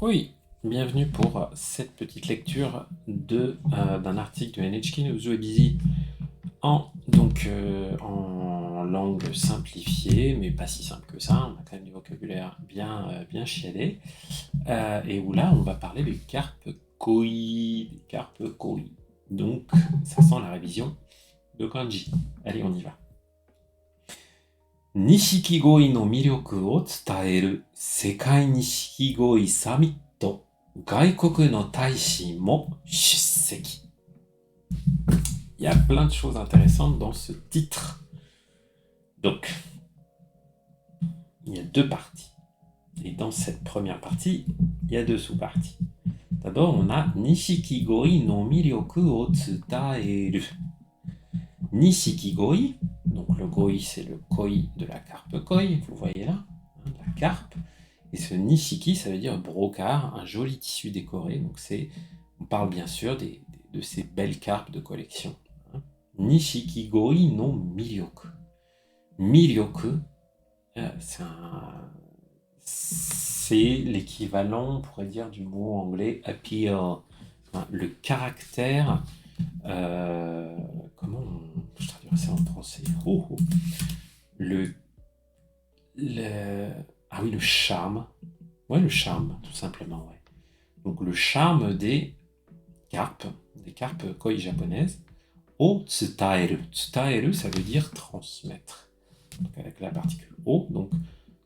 Oui, bienvenue pour cette petite lecture d'un article de NHK News Webizi en langue simplifiée, mais pas si simple que ça. On a quand même du vocabulaire bien chiadé. Et où là, on va parler des carpes koi. Des carpes koi. Donc, ça sent la révision de kanji. Allez, on y va. Nishikigoi no miroku o tsutaeru Sekai Nishikigoi Summit 外国の大使も出席. Il y a plein de choses intéressantes dans ce titre. Donc, il y a deux parties. Et dans cette première partie, il y a deux sous-parties. D'abord, on a Nishikigoi no miroku o tsutaeru. Nishikigoi, donc le goi c'est le koi de la carpe koi, vous voyez là, la carpe. Et ce nishiki, ça veut dire brocart, un joli tissu décoré. Donc on parle bien sûr de ces belles carpes de collection. Nishikigoi no miryoku. Miryoku, c'est l'équivalent, on pourrait dire, du mot anglais appeal. Le caractère. Comment je traduirais ça en français? Le charme. Ouais, le charme, tout simplement, ouais. Donc le charme des carpes koi japonaises. O tsutaeru. Tsutaeru, ça veut dire transmettre. Donc avec la particule O, donc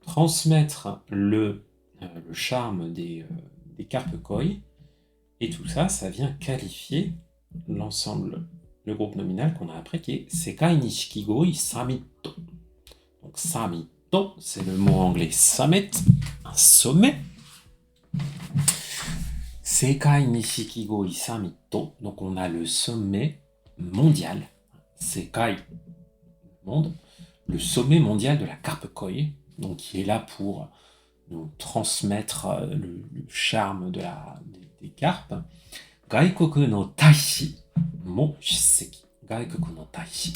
transmettre le charme des carpes koi. Et tout ça, ça vient qualifier l'ensemble, le groupe nominal qu'on a après, qui est Sekai Nishikigoi Summit. Donc Summit, c'est le mot anglais summit, un sommet. Sekai Nishikigoi Summit, donc on a le sommet mondial. Sekai, monde, le sommet mondial de la carpe koi, donc qui est là pour nous transmettre le charme des carpes. Gaikoku no taishi mo shuseki. Gaikoku no taishi.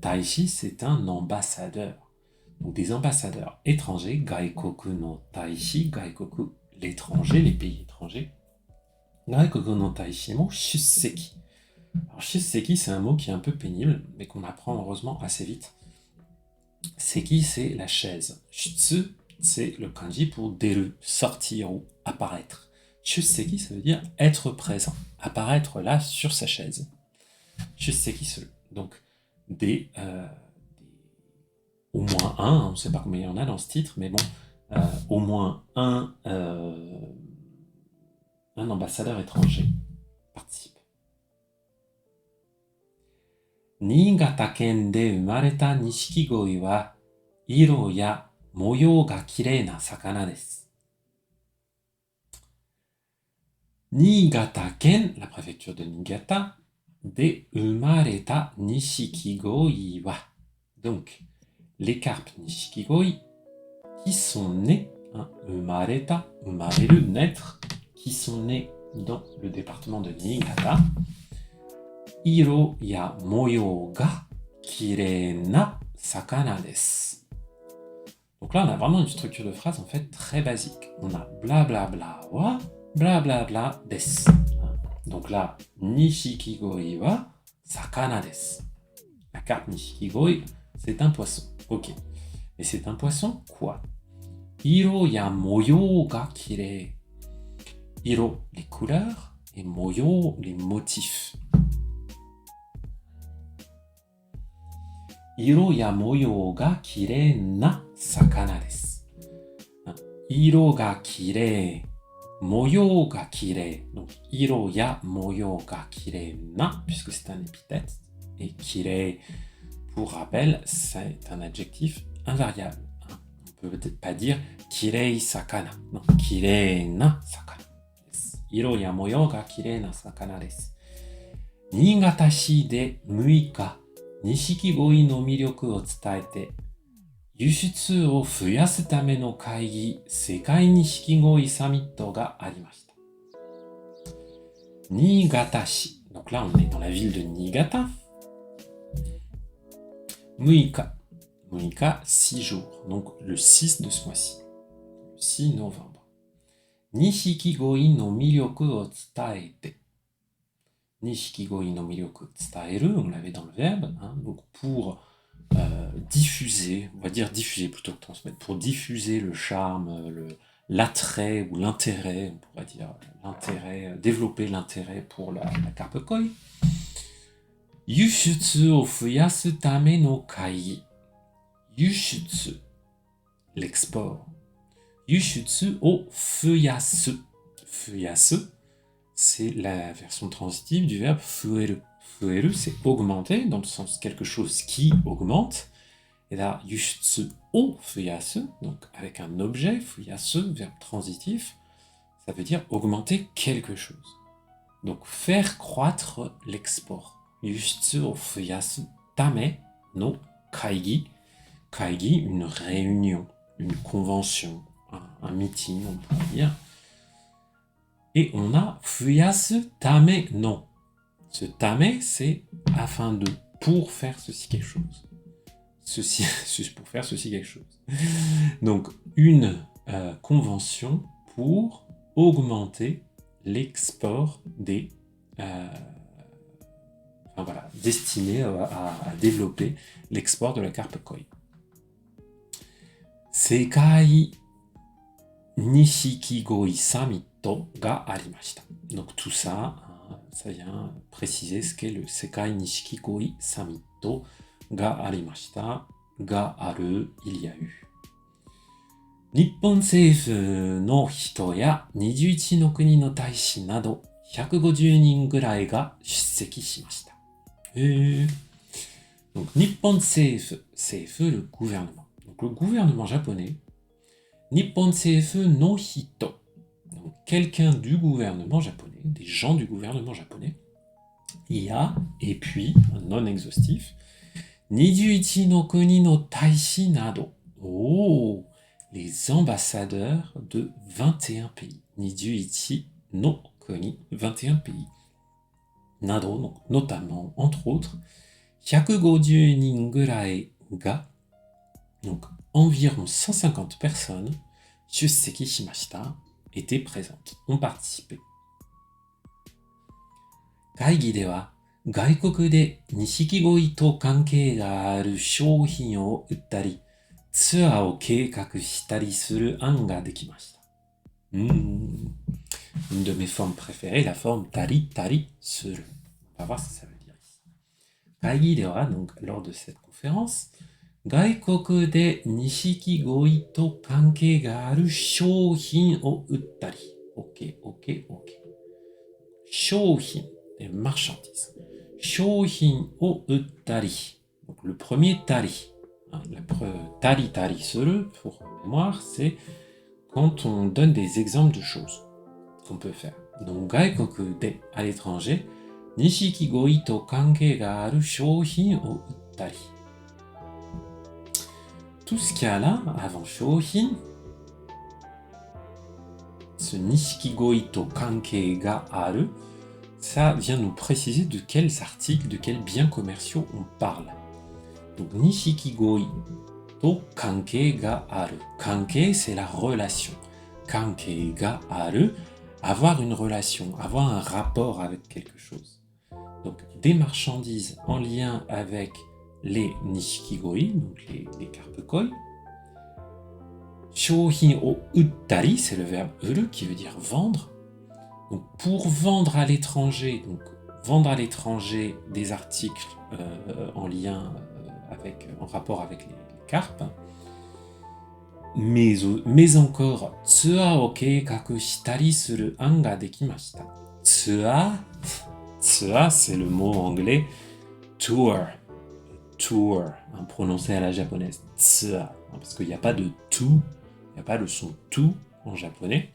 Taishi, c'est un ambassadeur. Donc des ambassadeurs étrangers. Gaikoku no taishi. Gaikoku, l'étranger, les pays étrangers. Gaikoku no taishi mo shuseki. Alors shuseki, c'est un mot qui est un peu pénible, mais qu'on apprend heureusement assez vite. Seki, c'est la chaise. Shutsu, c'est le kanji pour deru, sortir ou apparaître. Shuseki, ça veut dire être présent, apparaître là sur sa chaise. Shuseki, donc au moins un, on ne sait pas combien il y en a dans ce titre, mais bon, au moins un ambassadeur étranger participe. Niigata ken de umareta nishikigoi wa iro ya moyou ga kirei na sakana desu. Niigata ken, la préfecture de Niigata, de umareta nishikigoi wa. Donc, les carpes nishikigoi qui sont nées, umareta, umareru, naître, qui sont nées dans le département de Niigata. Iro ya moyou ga kirei na sakana desu. Donc là, on a vraiment une structure de phrase en fait très basique. On a blablabla wa, blablabla desu. Donc là, nishikigoi wa sakana desu. La carpe nishikigoi, c'est un poisson. Ok. Et c'est un poisson quoi? Iro ya moyou ga kirei. Iro, les couleurs, et moyou, les motifs. Iro ya moyou ga kirei na sakana desu. Iro ga kirei, moyou ga kirei. Donc, iro ya moyou ga kirei na, puisque c'est un épithète, et kirei, pour rappel, c'est un adjectif invariable. On peut peut-être pas dire kirei sakana. Non, kirei na sakana desu. Iro ya moyou ga kirei na sakana desu. Niigata-shi de 6日、nishikigoi no miroku o tsutaete、輸出を増やすための会議、世界錦鯉サミットがありました。Niigata-shi. Donc là, on est dans la ville de Niigata. 6日. 6日, 6 jours. Donc le 6 de ce mois-ci. Le 6 novembre. Nishikigoi no miroku o tsutaete. Nishikigoi no miroku tsutaeru, on l'avait dans le verbe, hein, donc pour diffuser, on va dire diffuser plutôt que transmettre, pour diffuser le charme, l'attrait ou l'intérêt, on pourrait dire l'intérêt, développer l'intérêt pour la carpe koi. Yushutsu o fuyasu tame no kaigi. Yushutsu, l'export. Yushutsu o fuyasu. Fuyasu, c'est la version transitive du verbe fueru. Fueru, c'est augmenter, dans le sens quelque chose qui augmente. Et là, yushutsu o fuyasu, donc avec un objet, fuyasu, verbe transitif, ça veut dire augmenter quelque chose. Donc faire croître l'export. Yushutsu o fuyasu tame no kaigi. Kaigi, une réunion, une convention, un meeting, on pourrait dire. Et on a fuyasu tame no. Ce tame, c'est afin de, pour faire ceci quelque chose. Ceci, pour faire ceci quelque chose. Donc, une convention pour augmenter l'export des... enfin voilà, destinée à développer l'export de la carpe koi. Sekai Nishikigoi Samito ga arimashita. Donc tout ça, ça vient préciser ce qu'est le Sekai Nishikigoi Samito ga arimashita. Ga aru, il y a eu. Nippon seifu no hito ya 21の国の大使など150人ぐらいが出席しました。Donc Nippon seifu, seifu, le gouvernement. Donc le gouvernement japonais. Nippon seifu no hito. Donc quelqu'un du gouvernement japonais, des gens du gouvernement japonais. Il y a, et puis, un non exhaustif, 21の国の大使など. Oh, les ambassadeurs de 21 pays. 21 no koni, 21 pays. Nado, donc notamment, entre autres, 150人ぐらいが, donc environ 150 personnes, 出席しました, étaient présentes, ont participé. 会議では、外国で錦鯉と関係がある商品を売ったり、ツアーを計画したりする案ができました。Une de mes formes préférées, la forme tari tari suru. On va voir ce que ça veut dire ici. 会議では, donc lors de cette conférence, 外国で錦鯉と関係がある商品を売ったり。Ok, ok, ok. 商品, des marchandises. 商品を売ったり. Donc le premier tari. Tari tari suru, pour mémoire, c'est quand on donne des exemples de choses qu'on peut faire. Donc, 外国で, à l'étranger, 錦鯉と関係がある商品を売ったり. Tout ce qu'il y a là, avant 商品, ce 錦鯉と関係がある, ça vient nous préciser de quels articles, de quels biens commerciaux on parle. Donc, nishikigoi to kankei ga aru. Kankei, c'est la relation. Kankei ga aru, avoir une relation, avoir un rapport avec quelque chose. Donc, des marchandises en lien avec les nishikigoi, donc les carpe koi. Shouhin o uttari, c'est le verbe uru qui veut dire vendre. Donc, pour vendre à l'étranger, donc vendre à l'étranger des articles en lien en rapport avec les carpes, mais encore tsua o keikaku shitari suru an ga dekimashita. Tsua, c'est le mot anglais tour, prononcé à la japonaise, tsua, parce qu'il n'y a pas de tout, il n'y a pas le son tout en japonais.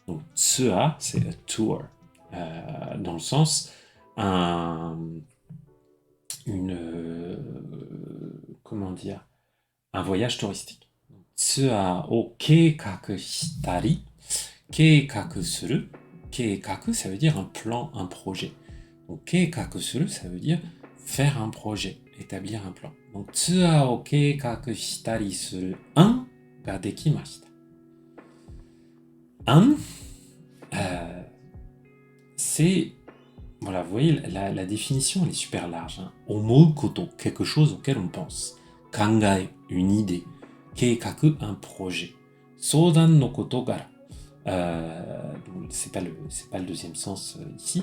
Donc tsua, c'est a tour, dans le sens comment dire, un voyage touristique. Tsua o keikaku shitari, keikaku suru, keikaku ça veut dire un plan, un projet. Donc keikaku suru ça veut dire faire un projet, établir un plan. Donc tsua o keikaku shitari suru an ga dekimashita. An, c'est... Voilà, vous voyez, la définition, elle est super large. Hein. Omou koto, quelque chose auquel on pense. Kangae, une idée. Keikaku, un projet. Sodan no koto gara. C'est pas le deuxième sens ici.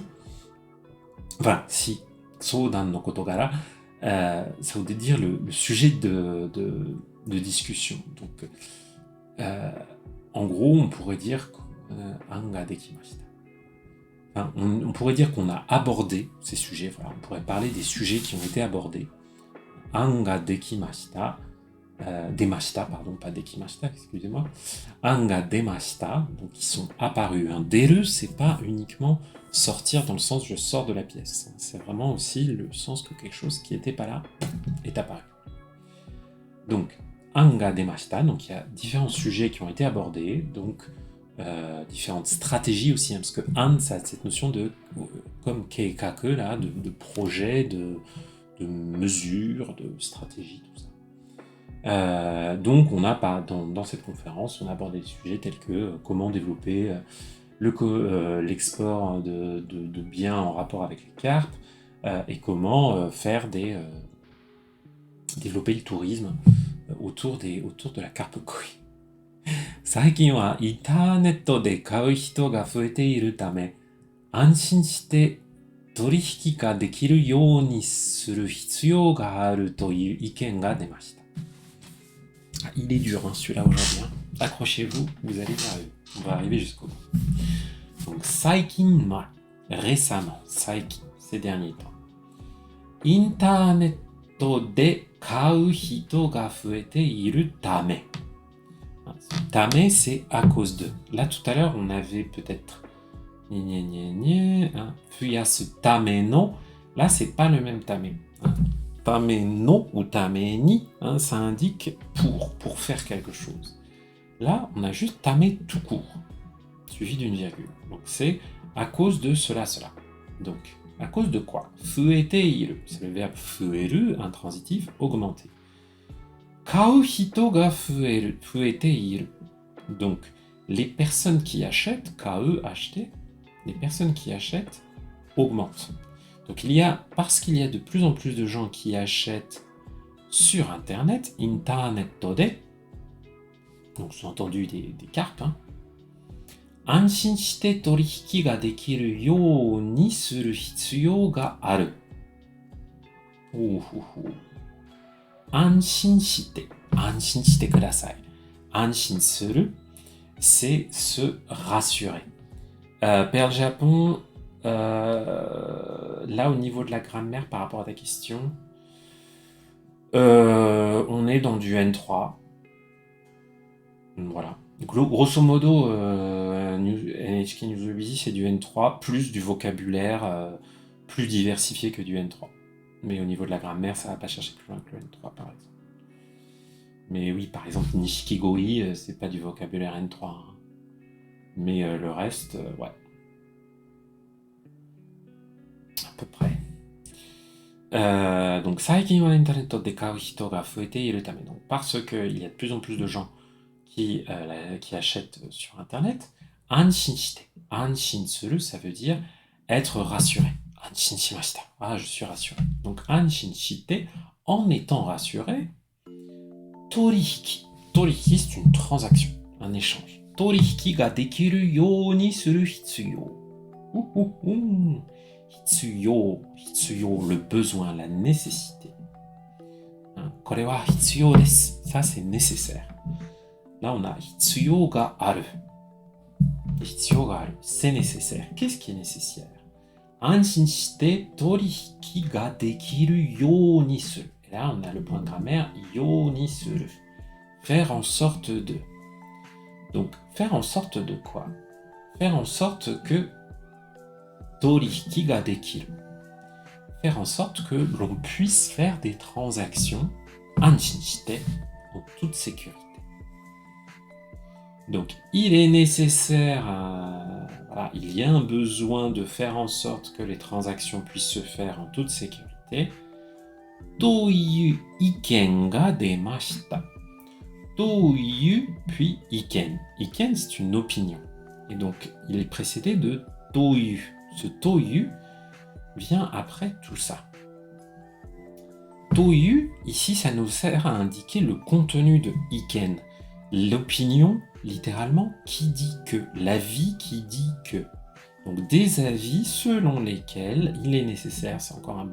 Enfin, si. Sodan no koto gara, ça veut dire le sujet de discussion. Donc, en gros, on pourrait dire anga dekimashita. Enfin, on pourrait dire qu'on a abordé ces sujets. Voilà, on pourrait parler des sujets qui ont été abordés. Anga dekimashita. Demashita, pardon, pas dekimashita, excusez-moi. Anga demashita, donc ils sont apparus. Un deru, c'est pas uniquement sortir dans le sens je sors de la pièce. C'est vraiment aussi le sens que quelque chose qui n'était pas là est apparu. Donc, anga demashita, donc il y a différents sujets qui ont été abordés, donc différentes stratégies aussi, hein, parce que an, ça a cette notion de, comme keikaku, là, de projet, de mesure, de stratégie, tout ça. Donc, on a dans cette conférence, on a abordé des sujets tels que comment développer l'export de biens en rapport avec les cartes et comment développer le tourisme autour de la carpe koi. 最近はインターネットで買う人が増えているため、安心して取引ができるようにする必要があるという意見が出ました。Il est dur, hein, celui-là aujourd'hui. Hein. Accrochez-vous, vous allez y arriver. On va arriver jusqu'au bout. Donc, saikin, récemment, saikin, ces derniers temps. Internet de kau hito ga fuete iru tame. Tame, c'est à cause de. Là, tout à l'heure, on avait peut-être fuyasu tame no. Là, c'est pas le même tame. Hein. Tame no ou tame ni, hein, ça indique pour faire quelque chose. Là, on a juste tame tout court, suivi d'une virgule. Donc, c'est à cause de cela. Donc, à cause de quoi? Fuete iru, c'est le verbe fueru, intransitif, augmenter. Kau hito ga fuete iru. Donc, les personnes qui achètent, kau, acheter, les personnes qui achètent augmentent. Donc, parce qu'il y a de plus en plus de gens qui achètent sur Internet, Internet de, donc sous-entendu des cartes, hein, anshin shite torihiki ga dekiru you ni suru hitsuyou ga aru. Anshin shite kudasai. Anshin suru, c'est se rassurer. Père Japon, là au niveau de la grammaire par rapport à ta question, on est dans du N3. Voilà. Grosso modo, NHK News Busy, c'est du N3, plus du vocabulaire plus diversifié que du N3. Mais au niveau de la grammaire, ça va pas chercher plus loin que le N3, par exemple. Mais oui, par exemple, Nishikigoi, c'est pas du vocabulaire N3. Hein. Mais le reste, ouais. À peu près. Donc, saikin wa internet de kau hito ga fuete iru tame. Donc, parce qu'il y a de plus en plus de gens qui achètent sur Internet, anshin shite. Anshin suru, ça veut dire être rassuré. Anshin shimashita. Ah, je suis rassuré. Donc, anshin shite, en étant rassuré, torihiki. Torihiki, c'est une transaction, un échange. Torihiki ga dekiru you ni suru hitsuyou. Hitsuyo, le besoin, la nécessité. Kore wa hitsuyo desu. Ça, c'est nécessaire. Là, on a hitsuyo ga aru. Hitsuyo ga aru, c'est nécessaire. Qu'est-ce qui est nécessaire? Anshin shite torihiki ga dekiru you ni suru. Et là, on a le point de grammaire you ni suru. Faire en sorte de. Donc, faire en sorte de quoi? Faire en sorte que torihiki ga dekiru. Faire en sorte que l'on puisse faire des transactions anshin shite en toute sécurité. Donc, il est nécessaire, voilà, il y a un besoin de faire en sorte que les transactions puissent se faire en toute sécurité. Toiyu iken ga demashita. Toiyu puis iken. Iken, c'est une opinion. Et donc, il est précédé de toiyu. Ce toyu vient après tout ça. Toyu, ici, ça nous sert à indiquer le contenu de iken. L'opinion, littéralement, qui dit que. L'avis qui dit que. Donc des avis selon lesquels il est nécessaire, c'est encore un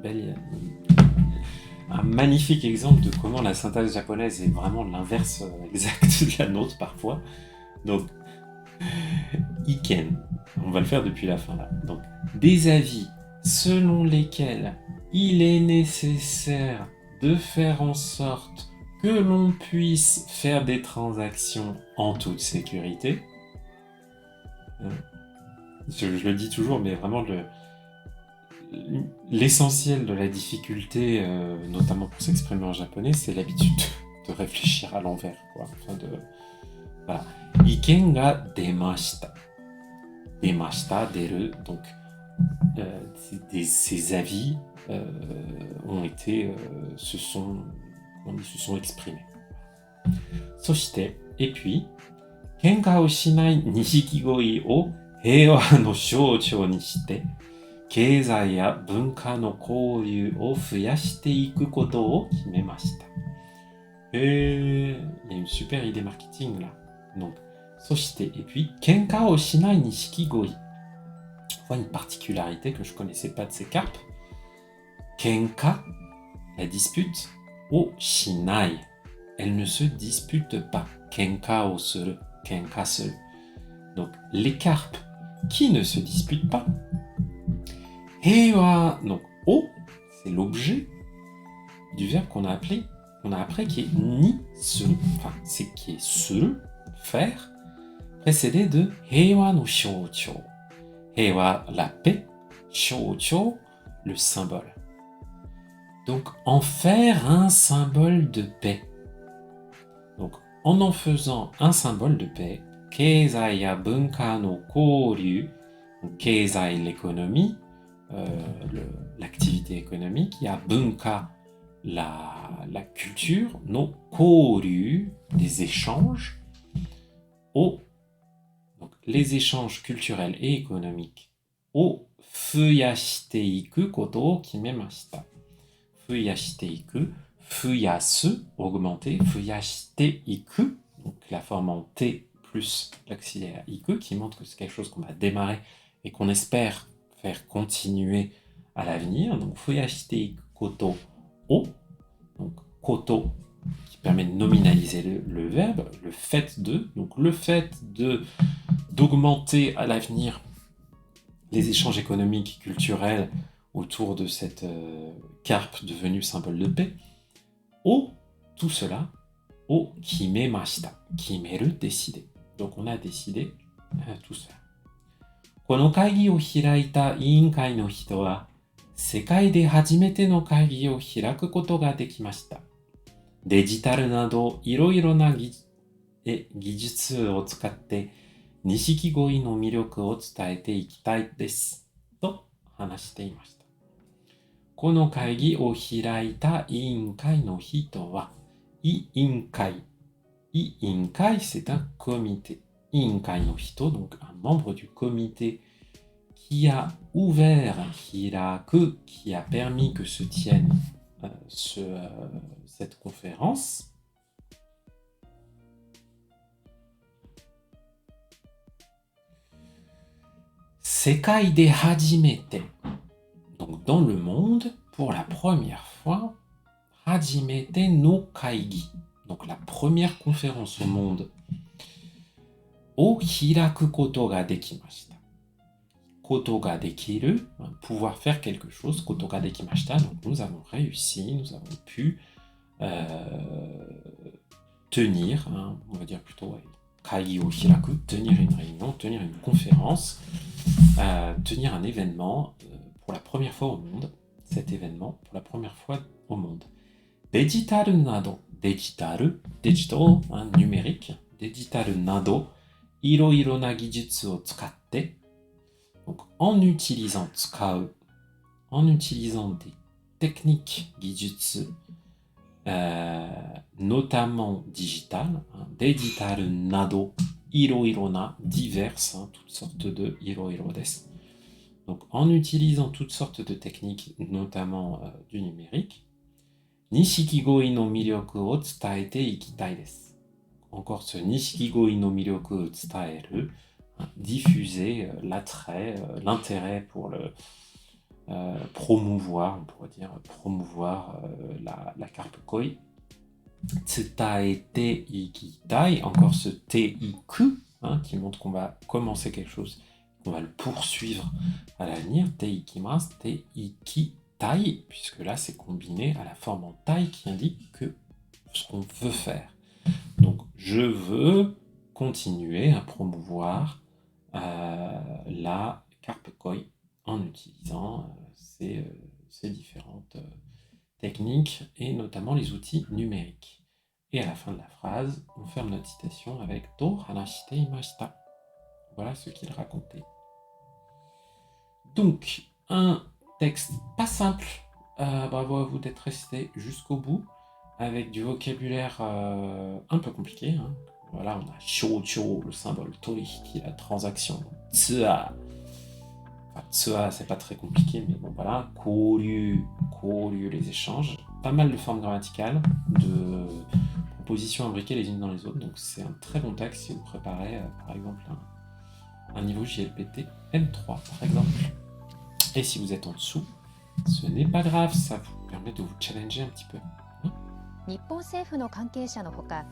magnifique exemple de comment la syntaxe japonaise est vraiment l'inverse exact de la nôtre parfois. Donc, iken, on va le faire depuis la fin là. Donc, des avis selon lesquels il est nécessaire de faire en sorte que l'on puisse faire des transactions en toute sécurité. Je le dis toujours, mais vraiment l'essentiel de la difficulté, notamment pour s'exprimer en japonais, c'est l'habitude de réfléchir à l'envers, quoi. Enfin voilà. Iken ga demashita. Demashita, deru. Donc, ces avis se sont exprimés. Soshite, et puis, kenka o shinai nishikigoi o heiwa no shouchou ni shite, keizai ya bunka no kouryu o fuyashite iku koto o kimemashita. Et il y a une super idée marketing là. Donc, soshite, et puis, kenka o shinai nishikigoi. On voit une particularité que je ne connaissais pas de ces carpes. Kenka, la dispute, o shinai. Elle ne se dispute pas. Kenka o suru, kenka suru. Donc, les carpes qui ne se disputent pas. Heiwa, donc o, c'est l'objet du verbe qu'on a appris qui est ni suru. Enfin, c'est qui est suru, faire, précédé de heiwa no shouchou. Heiwa, la paix, shouchou, le symbole. Donc, en faire un symbole de paix. Donc, en faisant un symbole de paix, keizai ya bunka no kouryu, keizai, l'économie, l'activité économique, ya bunka, la culture, no kouryu, des échanges, o, donc les échanges culturels et économiques, o fuyashite iku koto o kimemashita. Fuyashite iku, fuyasu, augmenter, fuyashite iku, donc la forme en T plus l'auxiliaire iku, qui montre que c'est quelque chose qu'on va démarrer et qu'on espère faire continuer à l'avenir. Donc fuyashite iku koto o, donc koto, qui permet de nominaliser le verbe, le fait de, donc le fait d'augmenter à l'avenir les échanges économiques, culturels autour de cette carpe devenue symbole de paix. O, tout cela, o kimemashita. Kimeru, décider. Donc on a décidé tout cela. この会議を開いた委員会の人は、世界で初めての会議を開くことができました。デジタルなどいろいろな技術を使って錦鯉の魅力を伝えていきたいです。と話していました。この会議を開いた委員会の人は、委員会、c'est un comité. 委員会の人, donc un membre du comité qui a ouvert, hiraku, qui a permis que se tienne cette conférence. Sekai de hajimete. Donc dans le monde, pour la première fois, hajimete no kaigi. Donc la première conférence au monde. O hiraku koto ga dekimashita. Koto ga dekiru, pouvoir faire quelque chose. Koto ga dekimashita, donc nous avons réussi, nous avons pu tenir, on va dire plutôt, kaigi o hiraku, tenir une réunion, tenir une conférence, tenir un événement pour la première fois au monde. Cet événement pour la première fois au monde. Digital nado, digital, numérique, digital nado, iroiro na gijutsu o tsukatte, donc en utilisant tsukau, en utilisant des techniques gijutsu, notamment digitales, digital nado, iroiro na, diverses, toutes sortes de iroiro desu. Donc, en utilisant toutes sortes de techniques, notamment du numérique, Nishikigoi no miroku o tsutaete ikitai desu. Encore ce Nishikigoi no miroku o tsutaeru, hein, diffuser l'attrait, l'intérêt pour le promouvoir, on pourrait dire promouvoir la carpe koi. Tsutaete ikitai, encore ce teiku, hein, qui montre qu'on va commencer quelque chose, qu'on va le poursuivre à l'avenir. Teikimasu, teikitai, puisque là c'est combiné à la forme en tai qui indique que ce qu'on veut faire. Donc je veux continuer à promouvoir la carpe koi en utilisant ces différentes techniques et notamment les outils numériques. Et à la fin de la phrase, on ferme notre citation avec To hanashite imashita. Voilà ce qu'il racontait. Donc, un texte pas simple. Bravo à vous d'être resté jusqu'au bout, avec du vocabulaire un peu compliqué. Hein. Voilà, on a shoujo, le symbole torihiki, la transaction. Tsua. Enfin, tsua, c'est pas très compliqué, mais bon voilà. Koryu, les échanges. Pas mal de formes grammaticales, de propositions imbriquées les unes dans les autres. Donc c'est un très bon texte si vous préparez, par exemple, un niveau JLPT N3, par exemple. Et si vous êtes en dessous, ce n'est pas grave, ça vous permet de vous challenger un petit peu. 日本政府の関係者のほか